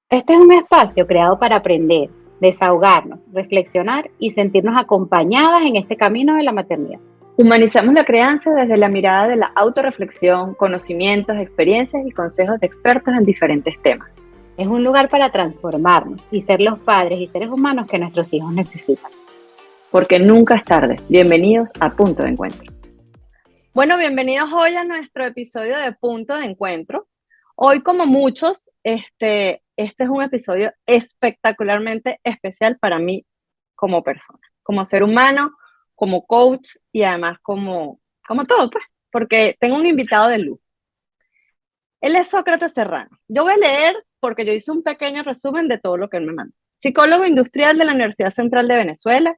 Este es un espacio creado para aprender, desahogarnos, reflexionar y sentirnos acompañadas en este camino de la maternidad. Humanizamos la crianza desde la mirada de la autorreflexión, conocimientos, experiencias y consejos de expertos en diferentes temas. Es un lugar para transformarnos y ser los padres y seres humanos que nuestros hijos necesitan. Porque nunca es tarde. Bienvenidos a Punto de Encuentro. Bueno, bienvenidos hoy a nuestro episodio de Punto de Encuentro. Hoy, como muchos, este es un episodio espectacularmente especial para mí como persona, como ser humano, como coach y además como todo, pues, porque tengo un invitado de lujo. Él es Sócrates Serrano. Yo voy a leer porque yo hice un pequeño resumen de todo lo que él me mandó. Psicólogo industrial de la Universidad Central de Venezuela,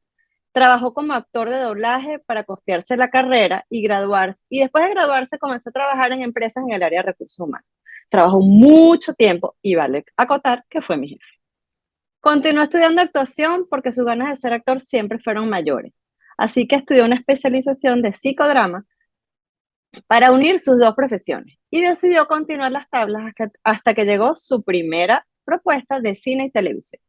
trabajó como actor de doblaje para costearse la carrera y graduarse. Y después de graduarse comenzó a trabajar en empresas en el área de recursos humanos. Trabajó mucho tiempo y vale acotar que fue mi jefe. Continuó estudiando actuación porque sus ganas de ser actor siempre fueron mayores. Así que estudió una especialización de psicodrama para unir sus dos profesiones y decidió continuar las tablas hasta que llegó su primera propuesta de cine y televisión.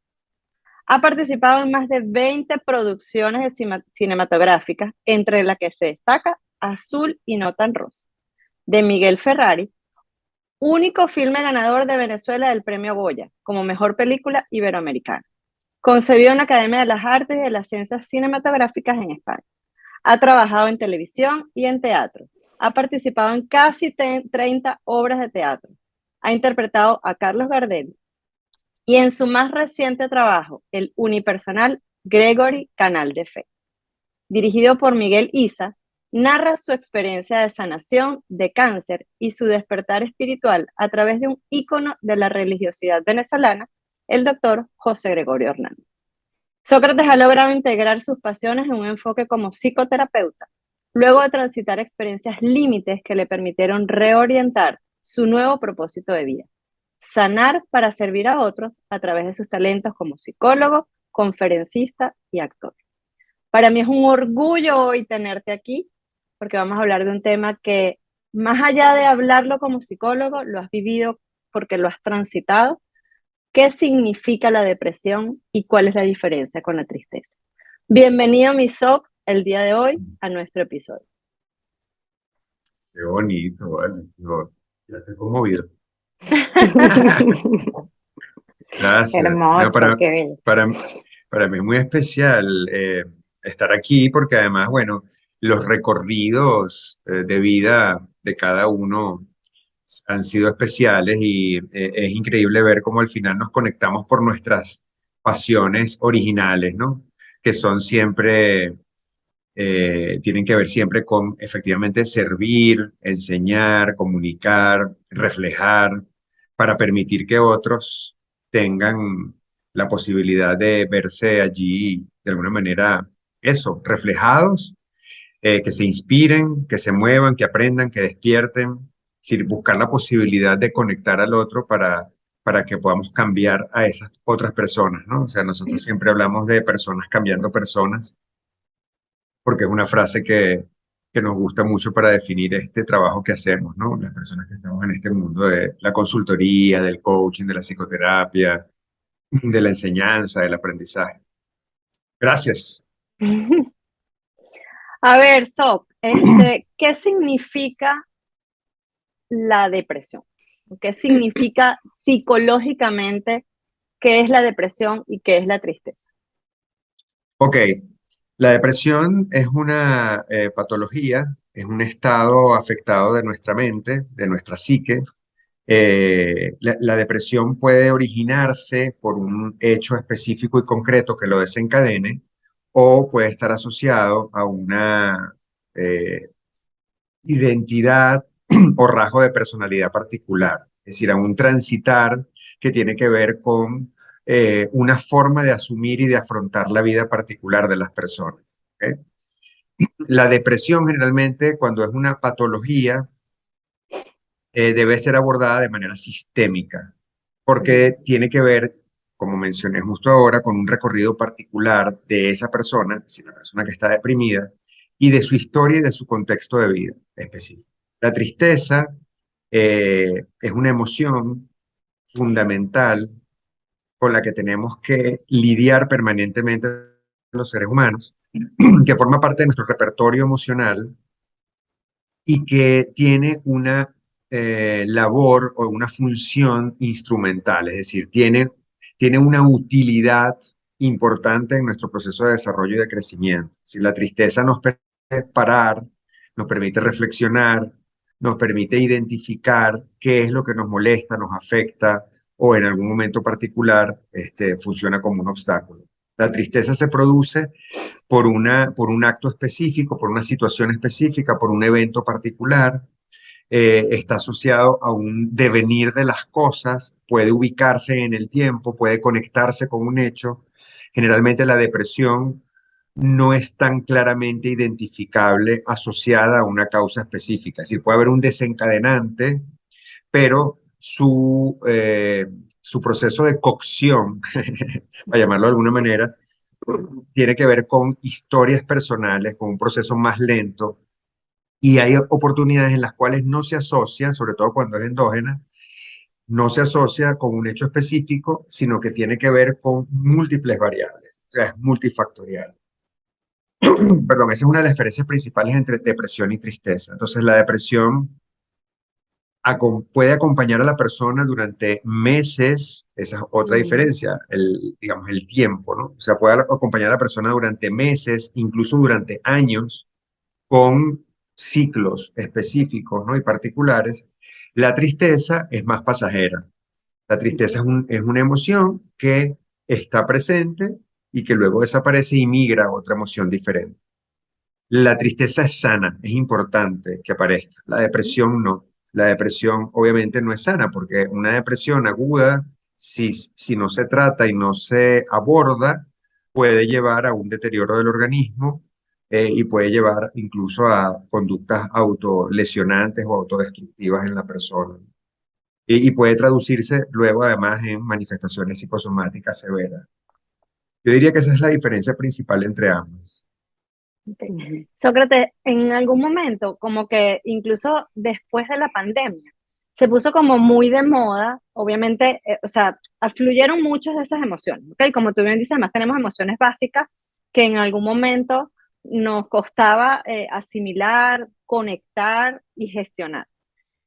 Ha participado en más de 20 producciones cinematográficas, entre las que se destaca Azul y no tan rosa, de Miguel Ferrari, único filme ganador de Venezuela del Premio Goya como mejor película iberoamericana. Concebió una Academia de las Artes y de las Ciencias Cinematográficas en España. Ha trabajado en televisión y en teatro. Ha participado en casi 30 obras de teatro. Ha interpretado a Carlos Gardel. Y en su más reciente trabajo, el unipersonal Gregory Canal de Fe, dirigido por Miguel Isa, narra su experiencia de sanación de cáncer y su despertar espiritual a través de un ícono de la religiosidad venezolana, el doctor José Gregorio Hernández. Sócrates ha logrado integrar sus pasiones en un enfoque como psicoterapeuta, luego de transitar experiencias límites que le permitieron reorientar su nuevo propósito de vida: sanar para servir a otros a través de sus talentos como psicólogo, conferencista y actor. Para mí es un orgullo hoy tenerte aquí, porque vamos a hablar de un tema que, más allá de hablarlo como psicólogo, lo has vivido porque lo has transitado. ¿Qué significa la depresión y cuál es la diferencia con la tristeza? Bienvenido, mi Soc, el día de hoy a nuestro episodio. Qué bonito, vale. Ya estoy conmovido. Gracias. No, Hermoso, qué bello. para, para mí es muy especial estar aquí porque además, bueno, los recorridos de vida de cada uno han sido especiales y es increíble ver cómo al final nos conectamos por nuestras pasiones originales, ¿no? Que son siempre tienen que ver siempre con efectivamente servir, enseñar, comunicar, reflejar, para permitir que otros tengan la posibilidad de verse allí de alguna manera, eso, reflejados, que se inspiren, que se muevan, que aprendan, que despierten, es buscar la posibilidad de conectar al otro para que podamos cambiar a esas otras personas, ¿no? O sea, nosotros siempre hablamos de personas cambiando personas porque es una frase que nos gusta mucho para definir este trabajo que hacemos, ¿no? Las personas que estamos en este mundo de la consultoría, del coaching, de la psicoterapia, de la enseñanza, del aprendizaje. Gracias. A ver, Soc, ¿qué significa la depresión? ¿Qué significa psicológicamente qué es la depresión y qué es la tristeza? Ok, la depresión es una patología, es un estado afectado de nuestra mente, de nuestra psique. La depresión puede originarse por un hecho específico y concreto que lo desencadene o puede estar asociado a una eh, identidad o rasgo de personalidad particular, es decir, a un transitar que tiene que ver con una forma de asumir y de afrontar la vida particular de las personas. ¿Ok? La depresión generalmente, cuando es una patología, debe ser abordada de manera sistémica, porque tiene que ver, como mencioné justo ahora, con un recorrido particular de esa persona, es decir, la persona que está deprimida, y de su historia y de su contexto de vida específico. La tristeza es una emoción fundamental con la que tenemos que lidiar permanentemente los seres humanos, que forma parte de nuestro repertorio emocional y que tiene una labor o una función instrumental, es decir, tiene una utilidad importante en nuestro proceso de desarrollo y de crecimiento. Si la tristeza nos permite parar, nos permite reflexionar, nos permite identificar qué es lo que nos molesta, nos afecta o en algún momento particular funciona como un obstáculo. La tristeza se produce por un acto específico, por una situación específica, por un evento particular. Está asociado a un devenir de las cosas, puede ubicarse en el tiempo, puede conectarse con un hecho. Generalmente la depresión no es tan claramente identificable asociada a una causa específica. Es decir, puede haber un desencadenante, pero su proceso de cocción, para llamarlo de alguna manera, tiene que ver con historias personales, con un proceso más lento, y hay oportunidades en las cuales no se asocia, sobre todo cuando es endógena, no se asocia con un hecho específico, sino que tiene que ver con múltiples variables, o sea, es multifactorial. Perdón, esa es una de las diferencias principales entre depresión y tristeza. Entonces, la depresión puede acompañar a la persona durante meses, esa es otra diferencia, digamos, el tiempo, ¿no? O sea, puede acompañar a la persona durante meses, incluso durante años, con ciclos específicos, ¿no? Y particulares. La tristeza es más pasajera. La tristeza es una emoción que está presente y que luego desaparece y migra a otra emoción diferente. La tristeza es sana, es importante que aparezca. La depresión no. La depresión obviamente no es sana porque una depresión aguda, si no se trata y no se aborda, puede llevar a un deterioro del organismo y puede llevar incluso a conductas autolesionantes o autodestructivas en la persona. Y puede traducirse luego además en manifestaciones psicosomáticas severas. Yo diría que esa es la diferencia principal entre ambas. Okay. Sócrates, en algún momento, como que incluso después de la pandemia, se puso como muy de moda, obviamente, o sea, afluyeron muchas de esas emociones, ¿ok? Como tú bien dices, además tenemos emociones básicas que en algún momento nos costaba asimilar, conectar y gestionar.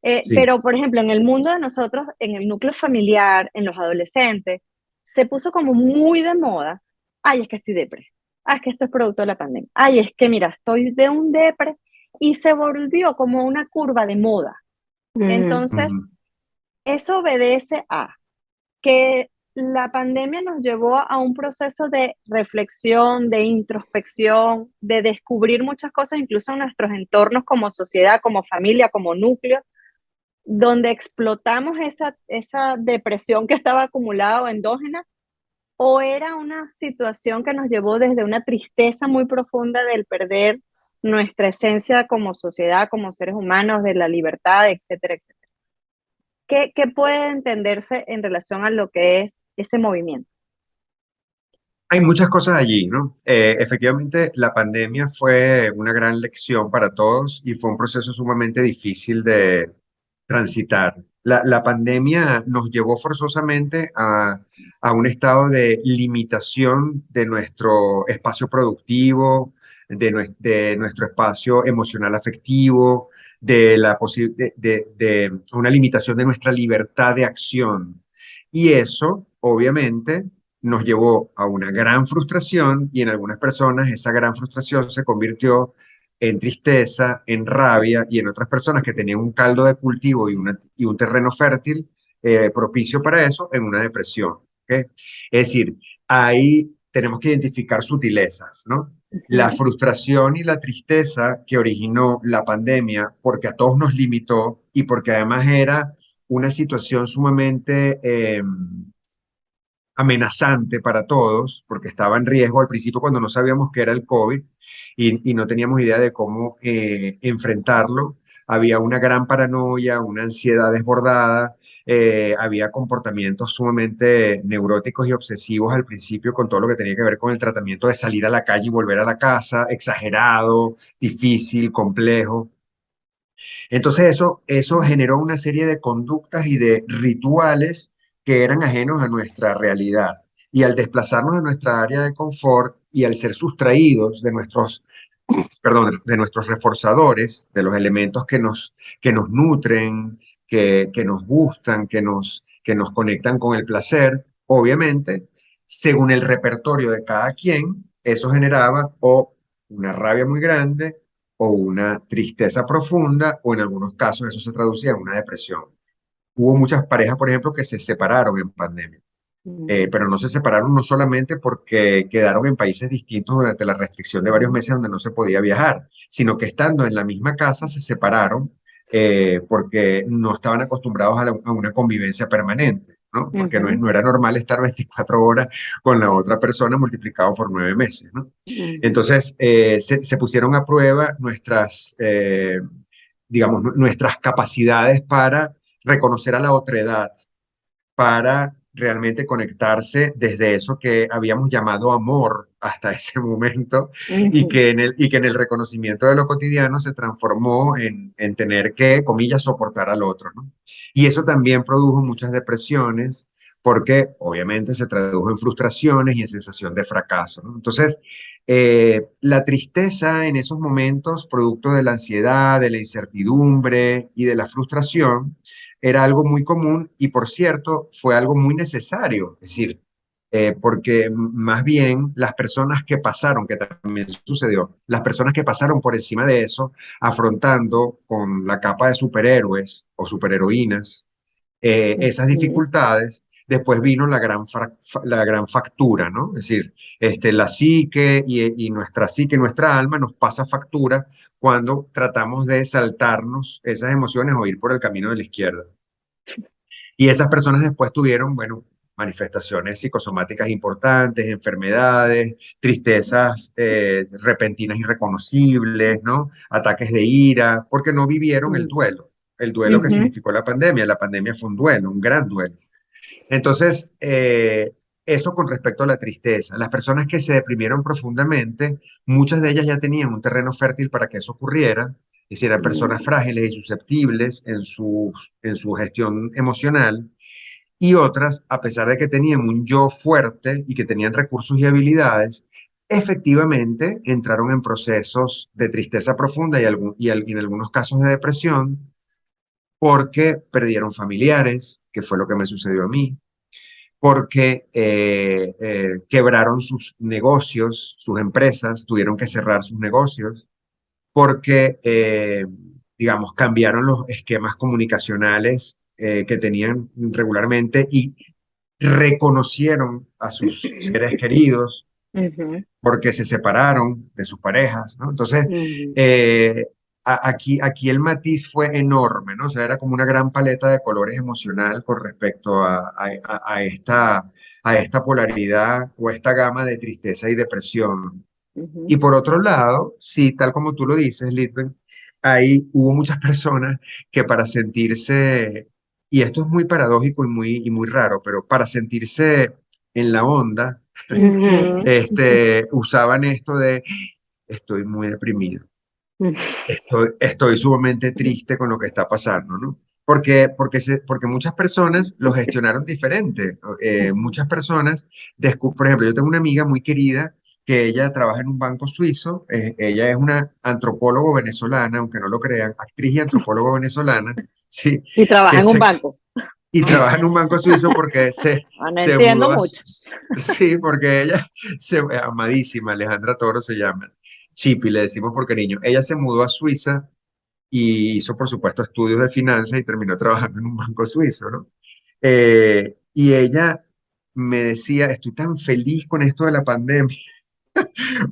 Sí. Pero, por ejemplo, en el mundo de nosotros, en el núcleo familiar, en los adolescentes, se puso como muy de moda, ay, es que estoy depre, ay, es que esto es producto de la pandemia, ay, es que mira, estoy de un depre, y se volvió como una curva de moda. Entonces, Ujú. eso obedece a que la pandemia nos llevó a un proceso de reflexión, de introspección, de descubrir muchas cosas, incluso en nuestros entornos como sociedad, como familia, como núcleo, donde explotamos esa depresión que estaba acumulada o endógena, o era una situación que nos llevó desde una tristeza muy profunda del perder nuestra esencia como sociedad, como seres humanos, de la libertad, etcétera, etcétera. ¿Qué puede entenderse en relación a lo que es ese movimiento? Hay muchas cosas allí, ¿no? Efectivamente, la pandemia fue una gran lección para todos y fue un proceso sumamente difícil de transitar. La pandemia nos llevó forzosamente a un estado de limitación de nuestro espacio productivo, de nuestro espacio emocional afectivo, de una limitación de nuestra libertad de acción. Y eso, obviamente, nos llevó a una gran frustración y en algunas personas esa gran frustración se convirtió en tristeza, en rabia y en otras personas que tenían un caldo de cultivo y un terreno fértil propicio para eso, en una depresión. ¿Ok? Es decir, ahí tenemos que identificar sutilezas, ¿no? La Ujú. frustración y la tristeza que originó la pandemia, porque a todos nos limitó y porque además era una situación sumamente amenazante para todos, porque estaba en riesgo al principio cuando no sabíamos qué era el COVID y no teníamos idea de cómo enfrentarlo. Había una gran paranoia, una ansiedad desbordada, había comportamientos sumamente neuróticos y obsesivos al principio con todo lo que tenía que ver con el tratamiento de salir a la calle y volver a la casa, exagerado, difícil, complejo. Entonces eso generó una serie de conductas y de rituales que eran ajenos a nuestra realidad. Y al desplazarnos de nuestra área de confort y al ser sustraídos de nuestros, perdón, de nuestros reforzadores, de los elementos que nos nutren, que nos gustan, que nos conectan con el placer, obviamente, según el repertorio de cada quien, eso generaba o una rabia muy grande o una tristeza profunda, o en algunos casos eso se traducía en una depresión. Hubo muchas parejas, por ejemplo, que se separaron en pandemia, pero no se separaron no solamente porque quedaron en países distintos durante la restricción de varios meses donde no se podía viajar, sino que estando en la misma casa se separaron porque no estaban acostumbrados a una convivencia permanente, ¿no? Porque Ujú, no era normal estar 24 horas con la otra persona multiplicado por 9 meses, ¿no? ujú, Entonces, se pusieron a prueba digamos, nuestras capacidades para reconocer a la otredad, para realmente conectarse desde eso que habíamos llamado amor hasta ese momento, ujú. y que en el reconocimiento de lo cotidiano se transformó en tener que, comillas, soportar al otro, ¿no? Y eso también produjo muchas depresiones, porque obviamente se tradujo en frustraciones y en sensación de fracaso, ¿no? Entonces, la tristeza en esos momentos, producto de la ansiedad, de la incertidumbre y de la frustración, era algo muy común y, por cierto, fue algo muy necesario. Es decir, porque más bien las personas que pasaron, que también sucedió, las personas que pasaron por encima de eso, afrontando con la capa de superhéroes o superheroínas esas Ujú. dificultades, después vino la gran factura, ¿no? Es decir, la psique y nuestra psique, nuestra alma nos pasa factura cuando tratamos de saltarnos esas emociones o ir por el camino de la izquierda. Y esas personas después tuvieron, bueno, manifestaciones psicosomáticas importantes, enfermedades, tristezas repentinas irreconocibles, ¿no? Ataques de ira, porque no vivieron el duelo que Ujú. significó la pandemia. La pandemia fue un duelo, un gran duelo. Entonces, eso con respecto a la tristeza. Las personas que se deprimieron profundamente, muchas de ellas ya tenían un terreno fértil para que eso ocurriera. Es decir, eran personas Mm. frágiles y susceptibles en su gestión emocional. Y otras, a pesar de que tenían un yo fuerte y que tenían recursos y habilidades, efectivamente entraron en procesos de tristeza profunda y en algunos casos de depresión porque perdieron familiares, que fue lo que me sucedió a mí, porque quebraron sus negocios, sus empresas, tuvieron que cerrar sus negocios, porque, digamos, cambiaron los esquemas comunicacionales que tenían regularmente y reconocieron a sus seres queridos Ujú, porque se separaron de sus parejas, ¿no? Entonces, ujú, eh, aquí el matiz fue enorme, ¿no? O sea, era como una gran paleta de colores emocional con respecto a esta polaridad o esta gama de tristeza y depresión. ujú. Y por otro lado, sí, tal como tú lo dices, Litven, ahí hubo muchas personas que para sentirse, y esto es muy paradójico y muy raro, pero para sentirse en la onda, Ujú, usaban esto de estoy muy deprimido, ujú, estoy sumamente triste con lo que está pasando, ¿no? Porque muchas personas lo gestionaron diferente. ujú, Muchas personas, por ejemplo, yo tengo una amiga muy querida que ella trabaja en un banco suizo. Ella es una antropólogo venezolana, aunque no lo crean, actriz y antropólogo venezolana, sí, y trabaja que en un se, banco. y trabaja en un banco suizo porque Ah, no se entiendo mudó mucho. sí, porque ella, amadísima, Alejandra Toro se llama, Chipi, le decimos por cariño. Ella se mudó a Suiza y hizo, por supuesto, estudios de finanzas y terminó trabajando en un banco suizo, ¿no? Y ella me decía, estoy tan feliz con esto de la pandemia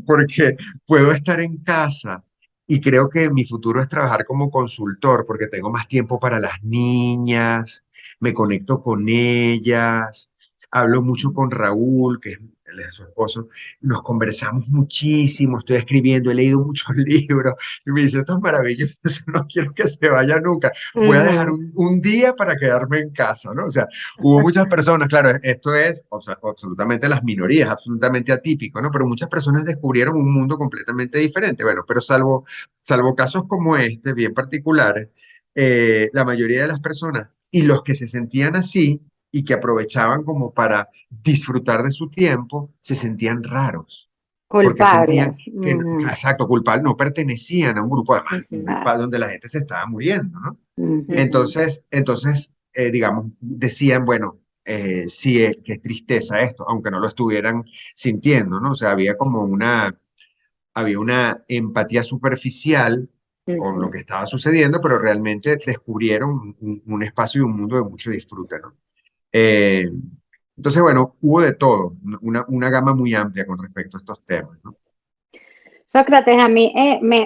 porque puedo estar en casa y creo que mi futuro es trabajar como consultor porque tengo más tiempo para las niñas, me conecto con ellas, hablo mucho con Raúl, que es, él es su esposo, nos conversamos muchísimo, estoy escribiendo, he leído muchos libros y me dice, esto es maravilloso, no quiero que se vaya nunca, voy a dejar Ujú, un día para quedarme en casa, ¿no? O sea, hubo muchas personas, claro, esto es o sea, absolutamente las minorías, absolutamente atípico, ¿no? Pero muchas personas descubrieron un mundo completamente diferente. Bueno, pero salvo casos como este, bien particulares, la mayoría de las personas y los que se sentían así, y que aprovechaban como para disfrutar de su tiempo, se sentían raros, porque sentían Culpables. que, Ujú, exacto, culpables, no pertenecían a un grupo, además, un Ujú, grupo claro. donde la gente se estaba muriendo, ¿no? Ujú. ujú. Entonces, digamos, decían, bueno, sí, qué tristeza esto, aunque no lo estuvieran sintiendo, ¿no? O sea, había una empatía superficial con lo Ujú. que estaba sucediendo, pero realmente descubrieron un espacio y un mundo de mucho disfrute, ¿no? Eh, entonces, bueno, hubo de todo, una gama muy amplia con respecto a estos temas, ¿no? Sócrates, a mí,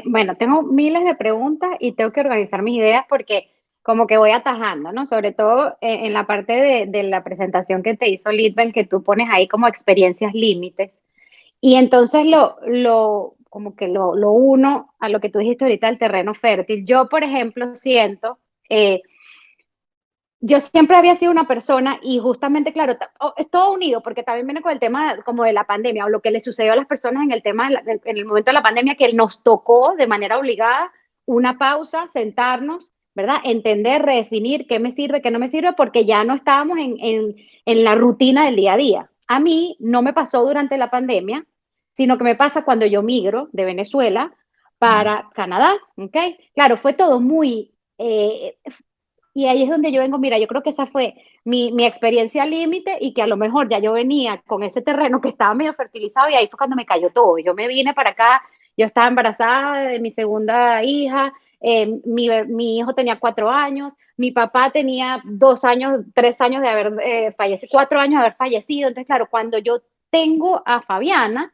bueno, tengo miles de preguntas y tengo que organizar mis ideas porque como que voy atajando, ¿no? Sobre todo en la parte de la presentación que te hizo Litven, que tú pones ahí como experiencias límites. Y entonces como que lo uno a lo que tú dijiste ahorita, el terreno fértil. Yo, por ejemplo, siento, eh, yo siempre había sido una persona y justamente, claro, es todo unido porque también viene con el tema como de la pandemia o lo que le sucedió a las personas en el tema, en el momento de la pandemia, que nos tocó de manera obligada una pausa, sentarnos, ¿verdad? Entender, redefinir qué me sirve, qué no me sirve, porque ya no estábamos en la rutina del día a día. A mí no me pasó durante la pandemia, sino que me pasa cuando yo migro de Venezuela para Canadá, ¿ok? Claro, fue todo muy y ahí es donde yo vengo, mira, yo creo que esa fue mi experiencia límite y que a lo mejor ya yo venía con ese terreno que estaba medio fertilizado y ahí fue cuando me cayó todo. Yo me vine para acá, yo estaba embarazada de mi segunda hija, mi hijo tenía 4 años, mi papá tenía 2 años, 3 años de haber fallecido, 4 años de haber fallecido. Entonces, claro, cuando yo tengo a Fabiana,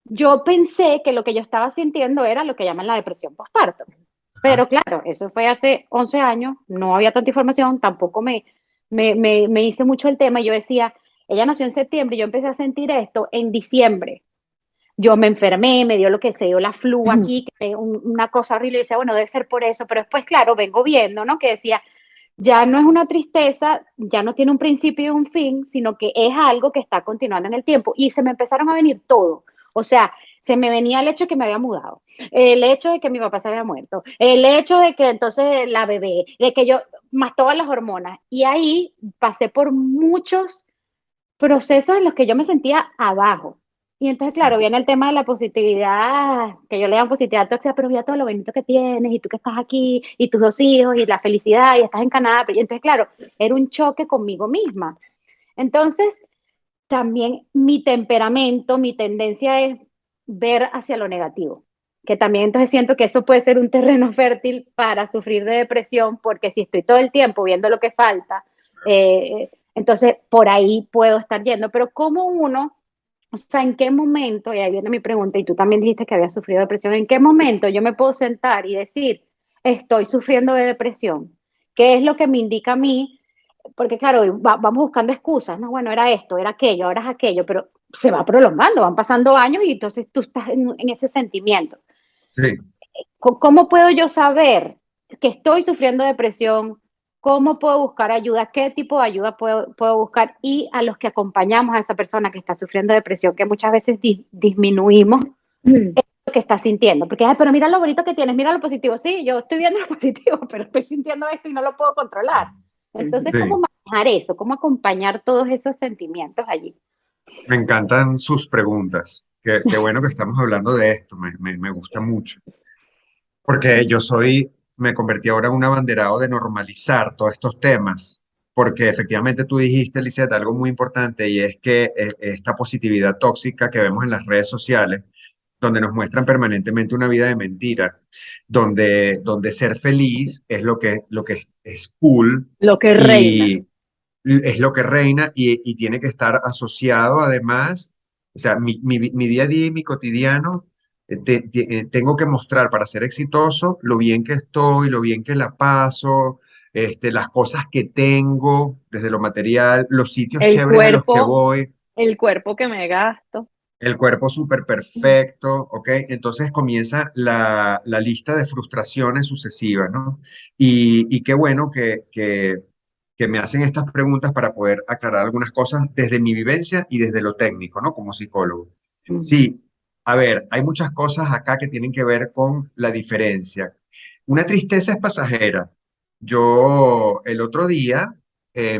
yo pensé que lo que yo estaba sintiendo era lo que llaman la depresión postparto. Ajá. Pero claro, eso fue hace 11 años, no había tanta información, tampoco me hice mucho el tema. Y yo decía, ella nació en septiembre, yo empecé a sentir esto en diciembre. Yo me enfermé, me dio lo que se dio la flu aquí, una cosa horrible. Y decía, bueno, debe ser por eso. Pero después, claro, vengo viendo, ¿no? Que decía, ya no es una tristeza, ya no tiene un principio y un fin, sino que es algo que está continuando en el tiempo. Y se me empezaron a venir todo. O sea, se me venía el hecho de que me había mudado, el hecho de que mi papá se había muerto, el hecho de que entonces la bebé, de que yo, más todas las hormonas. Y ahí pasé por muchos procesos en los que yo me sentía abajo. Y entonces, Sí, claro, viene el tema de la positividad, que yo le llamo positividad tóxica, pero mira todo lo bonito que tienes, y tú que estás aquí, y tus 2 hijos, y la felicidad, y estás en Canadá. Pero entonces, claro, era un choque conmigo misma. Entonces, también mi temperamento, mi tendencia es ver hacia lo negativo, que también entonces siento que eso puede ser un terreno fértil para sufrir de depresión, porque si estoy todo el tiempo viendo lo que falta, entonces por ahí puedo estar yendo, pero como uno, o sea, ¿en qué momento, y ahí viene mi pregunta, y tú también dijiste que había sufrido depresión, ¿en qué momento yo me puedo sentar y decir, estoy sufriendo de depresión? ¿Qué es lo que me indica a mí? Porque claro, vamos buscando excusas, ¿no? Bueno, era esto, era aquello, ahora es aquello, pero se va prolongando, van pasando años y entonces tú estás en ese sentimiento. sí, ¿Cómo puedo yo saber que estoy sufriendo depresión? ¿Cómo puedo buscar ayuda? ¿Qué tipo de ayuda puedo buscar? Y a los que acompañamos a esa persona que está sufriendo depresión, que muchas veces disminuimos lo que está sintiendo. Porque, ay, pero mira lo bonito que tienes, mira lo positivo. Sí, yo estoy viendo lo positivo, pero estoy sintiendo esto y no lo puedo controlar. Entonces, sí. ¿cómo manejar eso? ¿Cómo acompañar todos esos sentimientos allí? Me encantan sus preguntas. Qué bueno que estamos hablando de esto, me gusta mucho. Porque me convertí ahora en un abanderado de normalizar todos estos temas, porque efectivamente tú dijiste, Lisette, algo muy importante y es que esta positividad tóxica que vemos en las redes sociales, donde nos muestran permanentemente una vida de mentira, donde ser feliz es lo que es cool Lo que reina. y es lo que reina y tiene que estar asociado además, o sea, mi día a día y mi cotidiano, tengo que mostrar para ser exitoso lo bien que estoy, lo bien que la paso, las cosas que tengo, desde lo material, los sitios El chéveres a los que cuerpo, voy, el cuerpo que me gasto. el cuerpo súper perfecto, ¿ok? Entonces comienza la lista de frustraciones sucesivas, ¿no? Y qué bueno que me hacen estas preguntas para poder aclarar algunas cosas desde mi vivencia y desde lo técnico, ¿no? Como psicólogo. Sí, a ver, hay muchas cosas acá que tienen que ver con la diferencia. Una tristeza es pasajera. Yo el otro día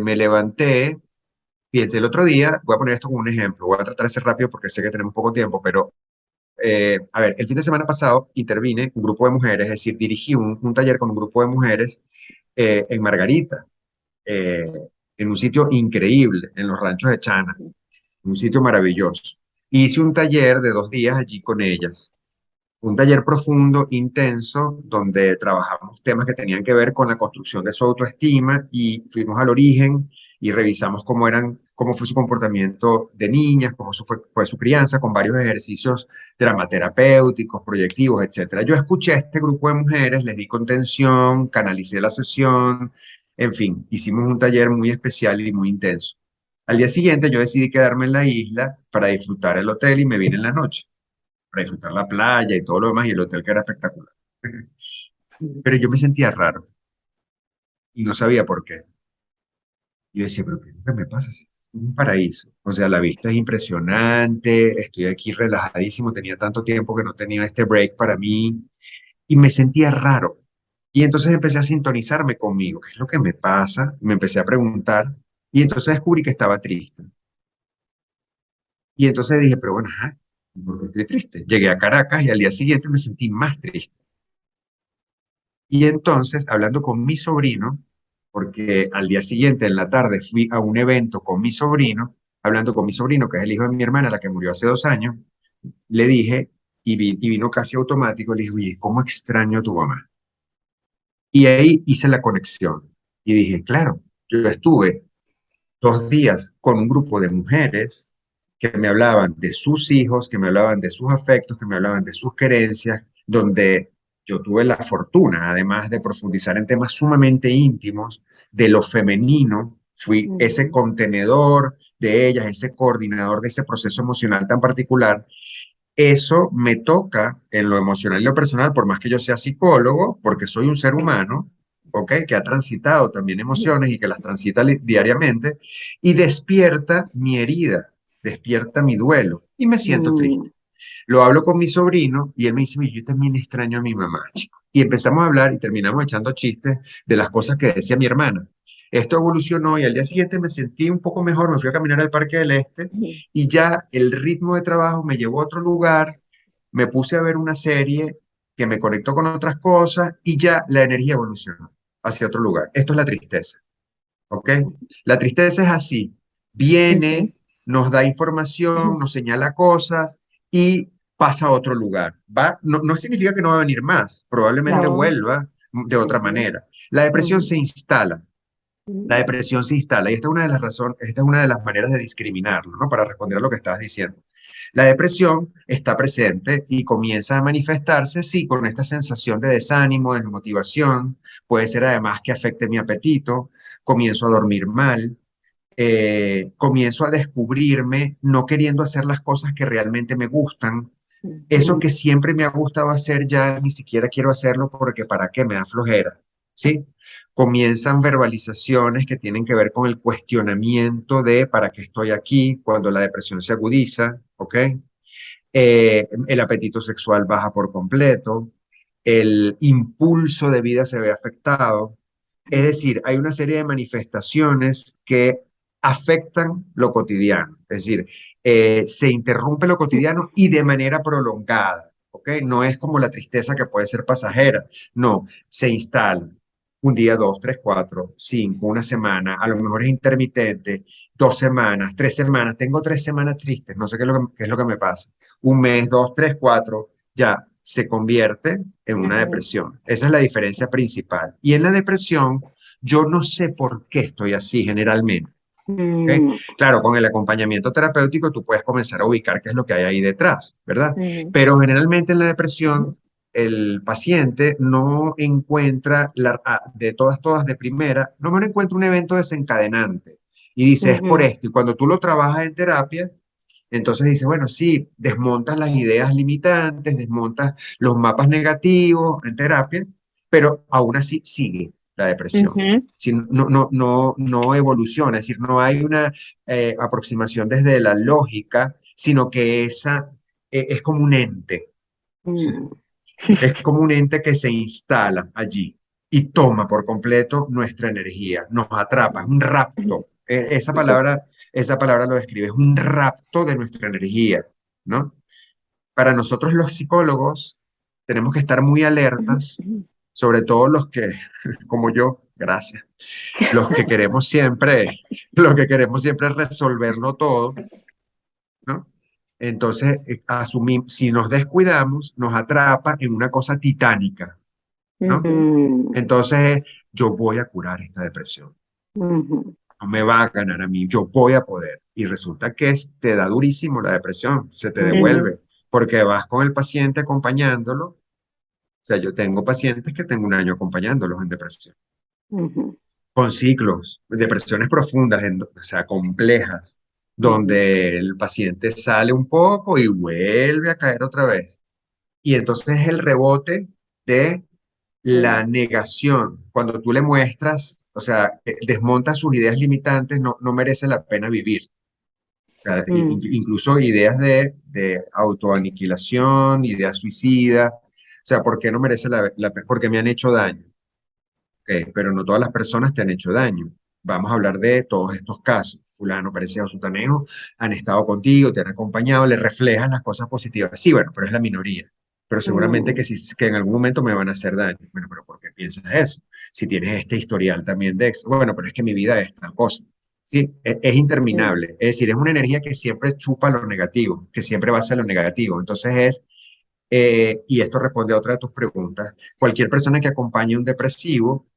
me levanté, fíjense, el otro día, voy a poner esto como un ejemplo, voy a tratar de ser rápido porque sé que tenemos poco tiempo, pero a ver, el fin de semana pasado intervine un grupo de mujeres, es decir, dirigí un taller con un grupo de mujeres en Margarita, eh, en un sitio increíble, en los ranchos de Chana, un sitio maravilloso. Hice un taller de 2 días allí con ellas. Un taller profundo, intenso, donde trabajamos temas que tenían que ver con la construcción de su autoestima y fuimos al origen y revisamos cómo fue su comportamiento de niñas, fue su crianza, con varios ejercicios dramaterapéuticos, proyectivos, etcétera. Yo escuché a este grupo de mujeres, les di contención, canalicé la sesión, en fin, hicimos un taller muy especial y muy intenso. Al día siguiente yo decidí quedarme en la isla para disfrutar el hotel y me vine en la noche para disfrutar la playa y todo lo demás, y el hotel que era espectacular. Pero yo me sentía raro y no sabía por qué. Yo decía, pero ¿qué es lo que me pasa? Si es un paraíso. O sea, la vista es impresionante, estoy aquí relajadísimo, tenía tanto tiempo que no tenía este break para mí y me sentía raro. Y entonces empecé a sintonizarme conmigo, ¿qué es lo que me pasa? Me empecé a preguntar y entonces descubrí que estaba triste. Y entonces dije, pero bueno, ajá, ¿por qué estoy triste? Llegué a Caracas y al día siguiente me sentí más triste. Y entonces, hablando con mi sobrino, porque al día siguiente, en la tarde, fui a un evento con mi sobrino, hablando con mi sobrino, que es el hijo de mi hermana, la que murió hace 2 años, le dije, y vino casi automático, le dije, oye, ¿cómo extraño a tu mamá? Y ahí hice la conexión. Y dije, claro, yo estuve 2 días con un grupo de mujeres que me hablaban de sus hijos, que me hablaban de sus afectos, que me hablaban de sus querencias, donde yo tuve la fortuna, además de profundizar en temas sumamente íntimos de lo femenino, fui ese contenedor de ellas, ese coordinador de ese proceso emocional tan particular. Eso me toca en lo emocional y lo personal, por más que yo sea psicólogo, porque soy un ser humano, ¿ok? Que ha transitado también emociones y que las transita diariamente, y despierta mi herida, despierta mi duelo, y me siento triste. Lo hablo con mi sobrino y él me dice, oye, yo también extraño a mi mamá, chico. Y empezamos a hablar y terminamos echando chistes de las cosas que decía mi hermana. Esto evolucionó y al día siguiente me sentí un poco mejor, me fui a caminar al Parque del Este y ya el ritmo de trabajo me llevó a otro lugar, me puse a ver una serie que me conectó con otras cosas y ya la energía evolucionó hacia otro lugar. Esto es la tristeza, ¿ok? La tristeza es así, viene, nos da información, nos señala cosas y pasa a otro lugar. No, no significa que no va a venir más, probablemente Claro. vuelva de otra manera. La depresión se instala. La depresión se instala y esta es una de las razones, esta es una de las maneras de discriminarlo, ¿no? Para responder a lo que estabas diciendo. La depresión está presente y comienza a manifestarse, sí, con esta sensación de desánimo, de desmotivación. Puede ser además que afecte mi apetito, comienzo a dormir mal, comienzo a descubrirme no queriendo hacer las cosas que realmente me gustan. Eso que siempre me ha gustado hacer ya ni siquiera quiero hacerlo porque para qué me da flojera, ¿sí? Comienzan verbalizaciones que tienen que ver con el cuestionamiento de para qué estoy aquí cuando la depresión se agudiza, ¿ok? El apetito sexual baja por completo, el impulso de vida se ve afectado. Es decir, hay una serie de manifestaciones que afectan lo cotidiano. Es decir, se interrumpe lo cotidiano y de manera prolongada. ¿Ok? No es como la tristeza que puede ser pasajera. No, se instala. Un día, dos, tres, cuatro, cinco, una semana, a lo mejor es intermitente, 2 semanas, 3 semanas. Tengo 3 semanas tristes, no sé qué es lo que me pasa. Un mes, dos, tres, cuatro, ya se convierte en una depresión. Esa es la diferencia principal. Y en la depresión, yo no sé por qué estoy así generalmente. ¿Ok? Claro, con el acompañamiento terapéutico tú puedes comenzar a ubicar qué es lo que hay ahí detrás, ¿verdad? Pero generalmente en la depresión el paciente no encuentra, de todas de primera, no encuentra un evento desencadenante y dice, es por esto. Y cuando tú lo trabajas en terapia, entonces dice, bueno, sí, desmontas las ideas limitantes, desmontas los mapas negativos en terapia, pero aún así sigue la depresión. Si no evoluciona, es decir, no hay una aproximación desde la lógica, sino que esa es como un ente, es como un ente que se instala allí. y toma por completo nuestra energía, nos atrapa, es un rapto. Esa palabra lo describe, es un rapto de nuestra energía, ¿no? Para nosotros los psicólogos tenemos que estar muy alertas, sobre todo los que, como yo, gracias, los que queremos siempre, los que queremos siempre resolverlo todo, ¿no? Entonces, asumimos, si nos descuidamos, nos atrapa en una cosa titánica, ¿no? Ujú, Entonces, yo voy a curar esta depresión, ujú, no me va a ganar a mí, yo voy a poder. Y resulta que te da durísimo la depresión, se te ujú, devuelve, porque vas con el paciente acompañándolo. O sea, yo tengo pacientes que tengo un año acompañándolos en depresión, ujú, con ciclos, depresiones profundas, o sea, complejas, ujú, donde el paciente sale un poco y vuelve a caer otra vez. Y entonces es el rebote de la sí, negación. Cuando tú le muestras, o sea, desmontas sus ideas limitantes, no merece la pena vivir. O sea, mm, incluso ideas de autoaniquilación, ideas suicidas. O sea, ¿por qué no merece la pena? Porque me han hecho daño. Ok, pero no todas las personas te han hecho daño. Vamos a hablar de todos estos casos. Fulano, Pereceo, Sutanejo han estado contigo, te han acompañado, le reflejan las cosas positivas. Sí, bueno, pero es la minoría. Pero seguramente mm, que, sí, que en algún momento me van a hacer daño. Bueno, pero ¿por qué piensas eso? Si tienes este historial también de eso. Bueno, pero es que mi vida es tal cosa. Sí, es mm, interminable. Es decir, es una energía que siempre chupa lo negativo, que siempre va hacia lo negativo. Entonces y esto responde a otra de tus preguntas, cualquier persona que acompañe a un depresivo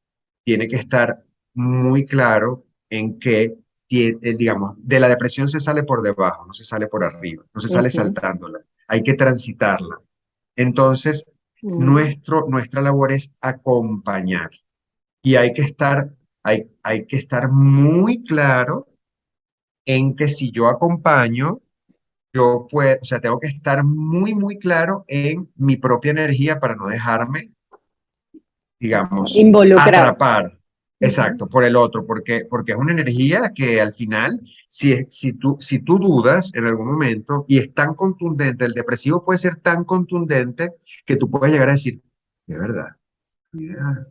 tiene que estar muy claro en que, digamos, de la depresión se sale por debajo, no se sale por arriba, no se sale ujú, saltándola, hay que transitarla. Entonces, mm, nuestra labor es acompañar y hay que estar muy claro en que si yo acompaño, yo puedo, o sea, tengo que estar muy claro en mi propia energía para no dejarme, digamos, Involucrar. atrapar, ujú, exacto, por el otro, porque es una energía que al final, si tú dudas en algún momento y es tan contundente, el depresivo puede ser tan contundente que tú puedes llegar a decir, de verdad, mi vida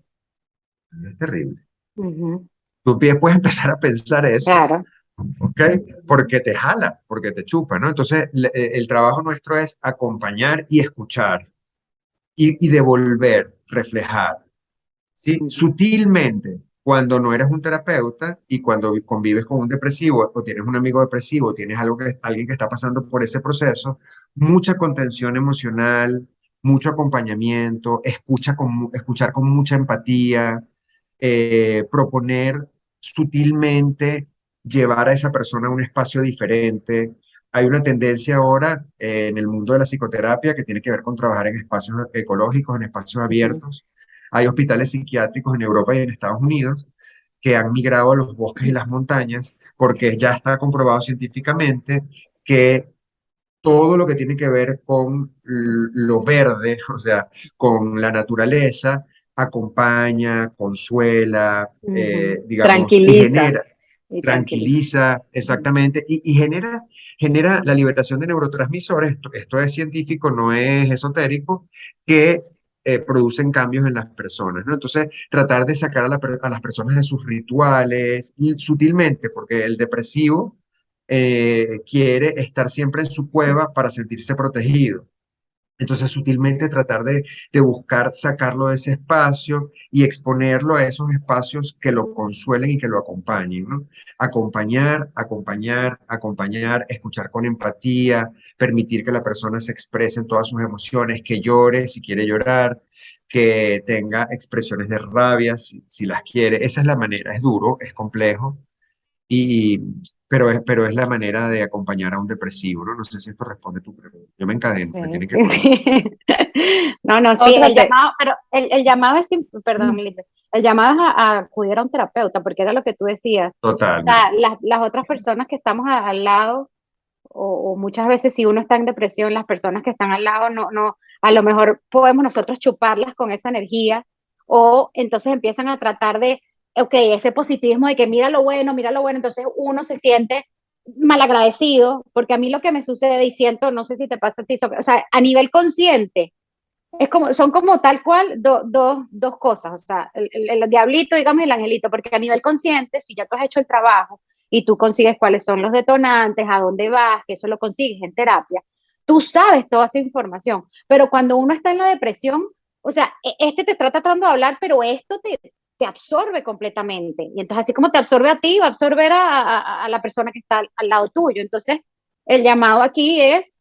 es terrible. ujú, Puedes empezar a pensar eso, claro. ¿ok? Porque te jala, porque te chupa, ¿no? Entonces, el trabajo nuestro es acompañar y escuchar y devolver, reflejar. ¿Sí? Ujú, Sutilmente, cuando no eres un terapeuta y cuando convives con un depresivo o tienes un amigo depresivo, o tienes alguien que está pasando por ese proceso, mucha contención emocional, mucho acompañamiento, escuchar con mucha empatía, proponer sutilmente llevar a esa persona a un espacio diferente. Hay una tendencia ahora en el mundo de la psicoterapia que tiene que ver con trabajar en espacios ecológicos, en espacios ujú, abiertos. Hay hospitales psiquiátricos en Europa y en Estados Unidos que han migrado a los bosques y las montañas porque ya está comprobado científicamente que todo lo que tiene que ver con lo verde, o sea, con la naturaleza, acompaña, consuela, ujú. digamos, y Tranquiliza genera, y tranquiliza. tranquiliza, Ujú, exactamente, y genera la liberación de neurotransmisores, esto es científico, no es esotérico, que producen cambios en las personas, ¿no? Entonces, tratar de sacar a las personas de sus rituales, y sutilmente, porque el depresivo quiere estar siempre en su cueva para sentirse protegido. Entonces, sutilmente tratar de buscar sacarlo de ese espacio y exponerlo a esos espacios que lo consuelen y que lo acompañen, ¿no? Acompañar, escuchar con empatía, permitir que la persona se exprese en todas sus emociones, que llore si quiere llorar, que tenga expresiones de rabia si las quiere. Esa es la manera, es duro, es complejo, y, pero es la manera de acompañar a un depresivo, ¿no? No sé si esto responde a tu pregunta. Yo me encadeno, me sí, tienen que sí, colgar. sí. No, no, sí, el Sócrates, llamado, pero el llamado es, perdón, Lita, el llamado es a acudir a un terapeuta, porque era lo que tú decías. O sea, Totalmente. las otras personas que estamos al lado, o muchas veces si uno está en depresión, las personas que están al lado, a lo mejor podemos nosotros chuparlas con esa energía, o entonces empiezan a tratar de, ok, ese positivismo de que mira lo bueno, entonces uno se siente malagradecido, porque a mí lo que me sucede y siento, no sé si te pasa a ti, o sea, a nivel consciente, son como tal cual dos cosas, o sea, el diablito, digamos, y el angelito, porque a nivel consciente, si ya tú has hecho el trabajo y tú consigues cuáles son los detonantes, a dónde vas, que eso lo consigues en terapia, tú sabes toda esa información, pero cuando uno está en la depresión, o sea, este te está tratando de hablar, pero esto te absorbe completamente, y entonces así como te absorbe a ti, va a absorber a la persona que está al lado tuyo, entonces el llamado aquí es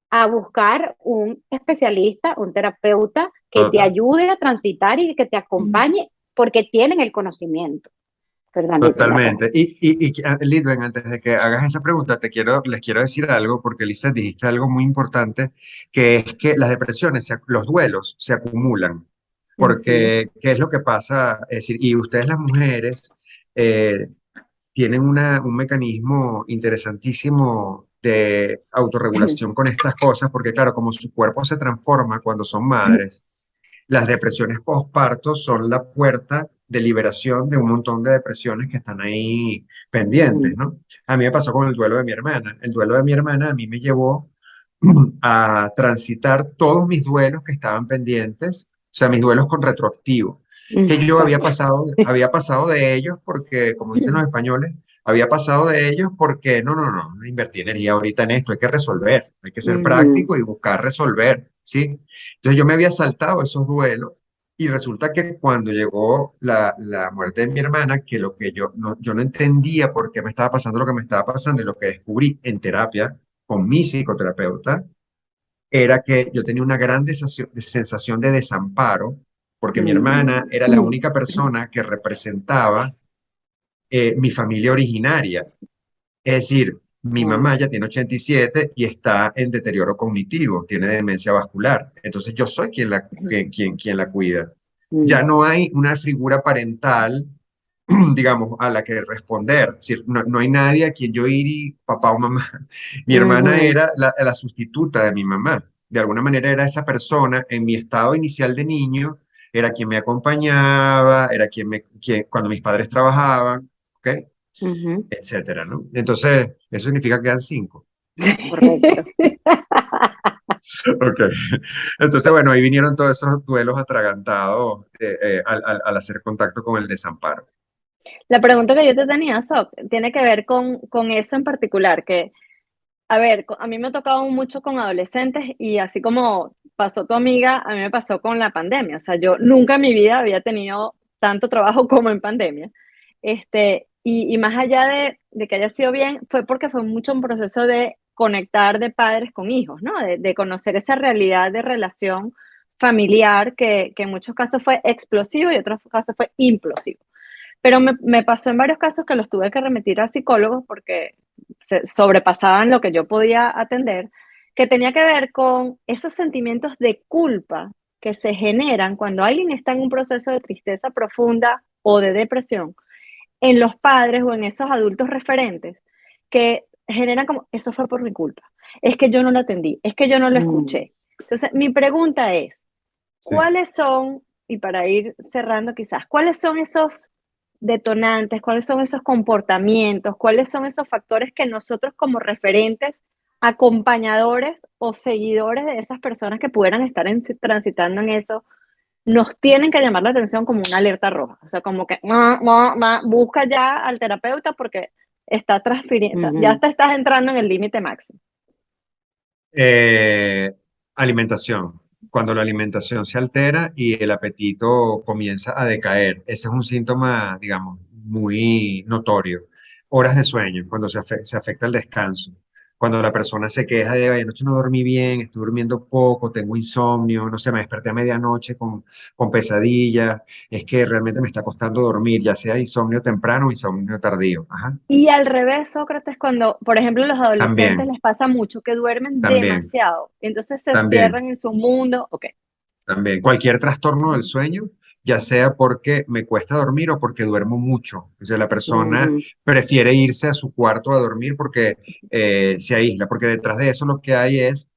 a buscar un especialista, un terapeuta que te Total. ayude a transitar y que te acompañe porque tienen el conocimiento. Perdón, te interrumpo. Totalmente. Lidwen, antes de que hagas esa pregunta, les quiero decir algo, porque Lisa, dijiste algo muy importante, que es que las depresiones, los duelos se acumulan. Ujú, Porque, ¿qué es lo que pasa? Es decir, y ustedes las mujeres eh, tienen un mecanismo interesantísimo de autorregulación con estas cosas, porque claro, como su cuerpo se transforma cuando son madres, las depresiones postparto son la puerta de liberación de un montón de depresiones que están ahí pendientes, ujú, ¿no? A mí me pasó con el duelo de mi hermana. El duelo de mi hermana a mí me llevó a transitar todos mis duelos que estaban pendientes, o sea, mis duelos con retroactivo, que yo exacto. había pasado de ellos porque, como dicen los españoles, había pasado de ellos porque no, invertí energía ahorita en esto, hay que resolver, hay que ser Ujú, práctico y buscar resolver, ¿sí? Entonces yo me había saltado esos duelos y resulta que cuando llegó la muerte de mi hermana, que lo que yo no entendía por qué me estaba pasando lo que me estaba pasando y lo que descubrí en terapia con mi psicoterapeuta, era que yo tenía una gran sensación de desamparo porque mi hermana ujú, era la única persona que representaba mi familia originaria. Es decir, mi mamá ya tiene 87 y está en deterioro cognitivo, tiene demencia vascular. Entonces yo soy quien la cuida. Ya ujú, no hay una figura parental, digamos, a la que responder. Es decir, no hay nadie a quien yo ir y papá o mamá. Mi hermana ujú, era la sustituta de mi mamá. De alguna manera era esa persona en mi estado inicial de niño, era quien me acompañaba, era cuando mis padres trabajaban, ¿ok? ujú. Etcétera, ¿no? Entonces, eso significa que quedan cinco. Correcto. Ok. Entonces, bueno, ahí vinieron todos esos duelos atragantados al hacer contacto con el desamparo. La pregunta que yo te tenía, Soc, tiene que ver con eso en particular, que, a ver, a mí me ha tocado mucho con adolescentes y así como pasó tu amiga, a mí me pasó con la pandemia. O sea, yo nunca en mi vida había tenido tanto trabajo como en pandemia. Y más allá de que haya sido bien, fue porque fue mucho un proceso de conectar de padres con hijos, ¿no? De conocer esa realidad de relación familiar que en muchos casos fue explosivo y en otros casos fue implosivo. Pero me pasó en varios casos que los tuve que remitir a psicólogos porque se sobrepasaban lo que yo podía atender, que tenía que ver con esos sentimientos de culpa que se generan cuando alguien está en un proceso de tristeza profunda o de depresión, en los padres o en esos adultos referentes, que generan como, eso fue por mi culpa, es que yo no lo atendí, es que yo no lo Mm, escuché. Entonces, mi pregunta es, Sí. ¿cuáles son, y para ir cerrando quizás, cuáles son esos detonantes, cuáles son esos comportamientos, cuáles son esos factores que nosotros como referentes, acompañadores o seguidores de esas personas que pudieran estar transitando en eso, nos tienen que llamar la atención como una alerta roja? O sea, como que busca ya al terapeuta porque está transfiriendo, ya ujú, te estás entrando en el límite máximo. Eh, Alimentación. Cuando la alimentación se altera y el apetito comienza a decaer, ese es un síntoma, digamos, muy notorio. Horas de sueño, cuando se afecta el descanso. Cuando la persona se queja de, "Ay, anoche no dormí bien, estoy durmiendo poco, tengo insomnio, no sé, me desperté a medianoche con pesadillas, es que realmente me está costando dormir, ya sea insomnio temprano o insomnio tardío". Ajá. Y al revés, Sócrates, cuando, por ejemplo, los adolescentes También, les pasa mucho que duermen también, demasiado, entonces se también. cierran en su mundo. Ok. También, cualquier trastorno del sueño, ya sea porque me cuesta dormir o porque duermo mucho. O sea, la persona ujú, prefiere irse a su cuarto a dormir porque se aísla, porque detrás de eso lo que hay es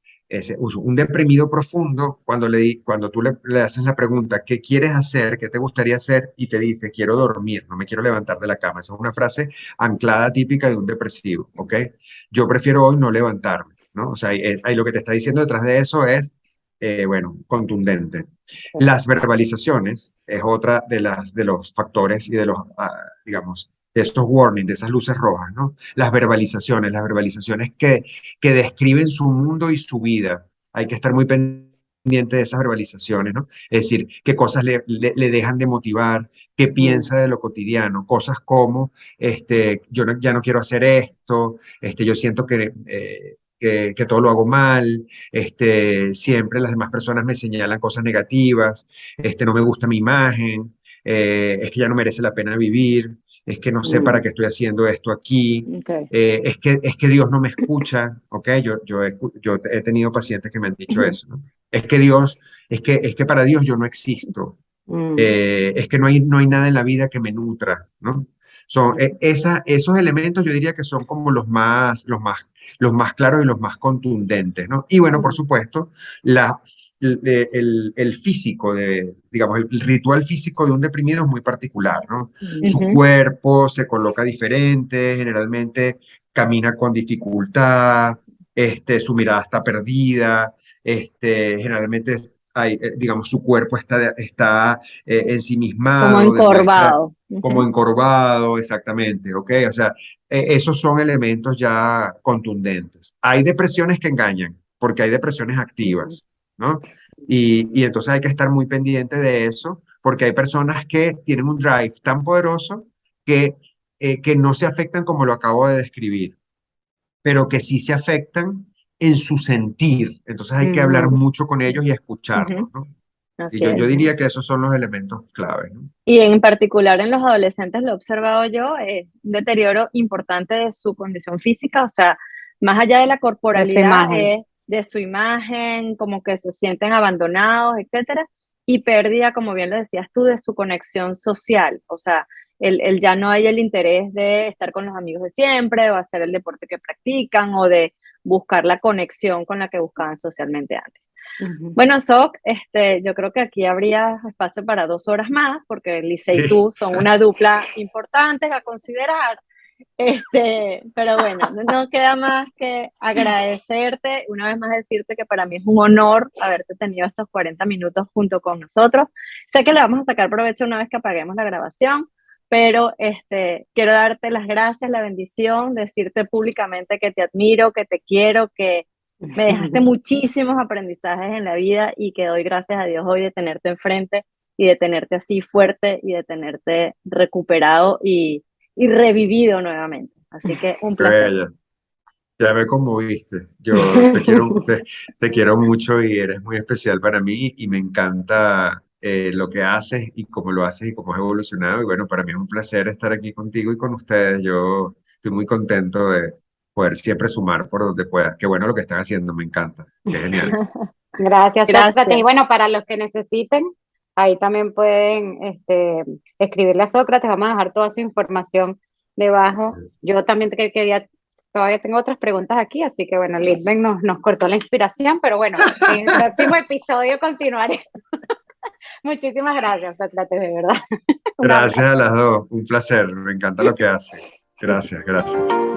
un deprimido profundo cuando tú le haces la pregunta, ¿qué quieres hacer? ¿Qué te gustaría hacer? Y te dice, quiero dormir, no me quiero levantar de la cama. Esa es una frase anclada típica de un depresivo, ¿ok? Yo prefiero hoy no levantarme, ¿no? O sea, ahí lo que te está diciendo detrás de eso es bueno, contundente. Las verbalizaciones es otra de los factores y de los, digamos, de estos warnings, de esas luces rojas, ¿no? Las verbalizaciones que describen su mundo y su vida. Hay que estar muy pendiente de esas verbalizaciones, ¿no? Es decir, qué cosas le dejan de motivar, qué piensa de lo cotidiano, cosas como, ya no quiero hacer esto, yo siento que todo lo hago mal, siempre las demás personas me señalan cosas negativas, no me gusta mi imagen, es que ya no merece la pena vivir, es que no sé para qué estoy haciendo esto aquí, Okay. es que Dios no me escucha, ¿ok? Yo he tenido pacientes que me han dicho eso, ¿no? Es que Dios, es que para Dios yo no existo, es que no hay nada en la vida que me nutra, ¿no? Esos elementos yo diría que son como los más claros y los más contundentes, ¿no? Y bueno, por supuesto, la, el físico digamos, el ritual físico de un deprimido es muy particular, ¿no? Su cuerpo se coloca diferente, generalmente camina con dificultad, su mirada está perdida, generalmente digamos, su cuerpo está Como ensimismado, demuestra encorvado. como encorvado, exactamente, ¿ok? O sea, esos son elementos ya contundentes. Hay depresiones que engañan, porque hay depresiones activas, ¿no? Y entonces hay que estar muy pendiente de eso, porque hay personas que tienen un drive tan poderoso que no se afectan como lo acabo de describir, pero que sí se afectan en su sentir. Entonces hay que hablar mucho con ellos y escucharlos, ¿no? Y Así yo es. diría que esos son los elementos claves, ¿no? Y en particular en los adolescentes lo he observado yo, un deterioro importante de su condición física, o sea, más allá de la De su corporalidad, imagen. es de su imagen, como que se sienten abandonados, etcétera, y pérdida, como bien lo decías tú, de su conexión social, o sea, el ya no hay el interés de estar con los amigos de siempre, o hacer el deporte que practican, o de buscar la conexión con la que buscaban socialmente antes. Bueno, Soc, yo creo que aquí habría espacio para 2 horas más, porque Lisa y Sí, tú son una dupla importante a considerar. Pero bueno, no queda más que agradecerte, una vez más decirte que para mí es un honor haberte tenido estos 40 minutos junto con nosotros. Sé que le vamos a sacar provecho una vez que apaguemos la grabación, pero quiero darte las gracias, la bendición, decirte públicamente que te admiro, que te quiero, que me dejaste muchísimos aprendizajes en la vida y que doy gracias a Dios hoy de tenerte enfrente y de tenerte así fuerte y de tenerte recuperado y revivido nuevamente. Así que un qué placer. bella. Ya me conmoviste. Yo te quiero mucho y eres muy especial para mí y me encanta lo que haces y cómo lo haces y cómo has evolucionado. Y bueno, para mí es un placer estar aquí contigo y con ustedes. Yo estoy muy contento de poder siempre sumar por donde puedas. Qué bueno lo que están haciendo, me encanta. Qué genial. Gracias, Sócrates. Y Gracias. bueno, para los que necesiten, ahí también pueden escribirle a Sócrates. Vamos a dejar toda su información debajo. Yo también quería, todavía tengo otras preguntas aquí, así que bueno, Lisbeth nos cortó la inspiración, pero bueno, en el próximo episodio continuaré. Muchísimas gracias, Sócrates, de verdad. Un Gracias a abrazo. las dos. Un placer. Me encanta lo que haces. Gracias, gracias.